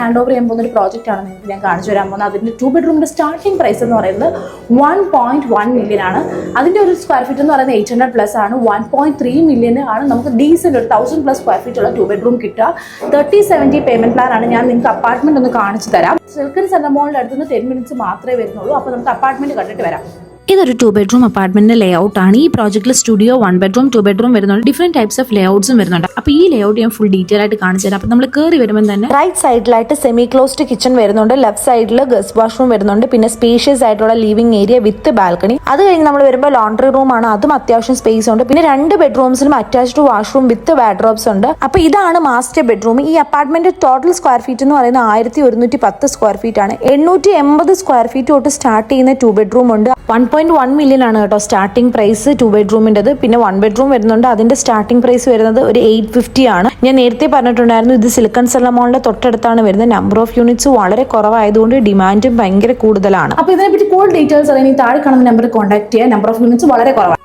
Hand over ചെയ്യാൻ പോകുന്ന ഒരു പ്രോജക്റ്റ് ആണ് നിങ്ങൾക്ക് ഞാൻ കാണിച്ചു തരാൻ പോകുന്നത്. അതിൻ്റെ 2 ബെഡ്റൂമിൻ്റെ സ്റ്റാർട്ടിംഗ് പ്രൈസ് എന്ന് പറയുന്നത് 1.1 മില്യൺ ആണ്. അതിൻ്റെ ഒരു സ്ക്വയർ ഫീറ്റ് എന്ന് പറയുന്നത് 800+ ആണ്. 1.3 മില്യൺ ആണ് നമുക്ക് ഡീസൻ്റ് ഒരു 1000+ സ്ക്വയർ ഫീറ്റ് ഉള്ള 2 ബെഡ്റൂം കിട്ടുക. 30-70 പേയ്മെൻറ്റ് പ്ലാൻ ആണ്. ഞാൻ നിങ്ങൾക്ക് അപ്പാർട്ട്മെൻറ്റ് ഒന്ന് കാണിച്ചു തരാം. സിൽക്കൻ സെൻട്രൽ മോളിൻ്റെ അടുത്തുനിന്ന് 10 മിനിറ്റ്സ് മാത്രമേ വരുന്നുള്ളൂ. അപ്പോൾ നമുക്ക് അപ്പാർട്ട്മെൻറ്റ് കണ്ടിട്ട് വരാം. ഇതൊരു 2 ബെഡ്റൂം അപ്പാർട്ട്മെന്റിന്റെ ലേഔട്ട് ആണ്. ഈ പ്രോജക്റ്റിൽ സ്റ്റുഡിയോ 1 ബെഡ്റൂം 2 ബെഡ്റൂം വരുന്നുണ്ട്. ഡിഫറെന്റ് ടൈപ്സ് ഓഫ് ലേഔട്ട്സും വരുന്നുണ്ട്. അപ്പോൾ ഈ ലേഔട്ട് ഞാൻ ഫുൾ ഡീറ്റെയിൽ ആയിട്ട് കാണിച്ചു തരാം. അപ്പോൾ നമ്മൾ കയറി വരുമ്പോൾ തന്നെ റൈറ്റ് സൈഡിലായിട്ട് സെമി ക്ലോസ്ഡ് കിച്ചൺ വരുന്നുണ്ട്. ലെഫ്റ്റ് സൈഡിൽ ഗസ്റ്റ് വാഷ്റൂം വരുന്നുണ്ട്. പിന്നെ സ്പേഷ്യസ് ആയിട്ടുള്ള ലിവിംഗ് ഏരിയ വിത്ത് ബാൽക്കണി. അത് കഴിഞ്ഞ് നമ്മൾ വരുമ്പോൾ ലോണ്ടറി റൂം ആണ്. അതും അത്യാവശ്യം സ്പേസ് ഉണ്ട്. പിന്നെ 2 ബെഡ്റൂംസിലും അറ്റാച്ച്ഡ് വാഷ്റൂം വിത്ത് വാർഡ്രോബ്സ് ഉണ്ട്. അപ്പോൾ ഇതാണ് മാസ്റ്റർ ബെഡ്റൂം. ഈ അപ്പാർട്ട്മെന്റ് ടോട്ടൽ സ്ക്വയർ ഫീറ്റ് എന്ന് പറയുന്നത് 1110 സ്ക്വയർ ഫീറ്റ് ആണ്. 880 സ്ക്വയർ ഫീറ്റ് തൊട്ട് സ്റ്റാർട്ട് ചെയ്യുന്ന 2 ബെഡ്റൂം ഉണ്ട്. 1.1 മില്യൺ ആണ് കേട്ടോ സ്റ്റാർട്ടിംഗ് പ്രൈസ് 2 ബെഡ്റൂമിൻ്റെത്. പിന്നെ 1 ബെഡ്റൂം വരുന്നുണ്ട്. അതിന്റെ സ്റ്റാർട്ടിംഗ് പ്രൈസ് വരുന്നത് ഒരു 850 ആണ്. ഞാൻ നേരത്തെ പറഞ്ഞിട്ടുണ്ടായിരുന്നു ഇത് സിലിക്കൺ സെല്ല മോളിന്റെ തൊട്ടടുത്താണ് വരുന്നത്. നമ്പർ ഓഫ് യൂണിറ്റ്സ് വളരെ കുറവായതുകൊണ്ട് ഡിമാൻഡും ഭയങ്കര കൂടുതലാണ്. അപ്പോൾ ഇതിനെപ്പറ്റി കൂടുതൽ ഡീറ്റെയിൽസ് അറിയാൻ ഈ താഴെ കാണുന്ന നമ്പറിൽ കോൺടാക്ട് ചെയ്യുക. നമ്പർ ഓഫ് യൂണിറ്റ്സ് വളരെ കുറവാണ്.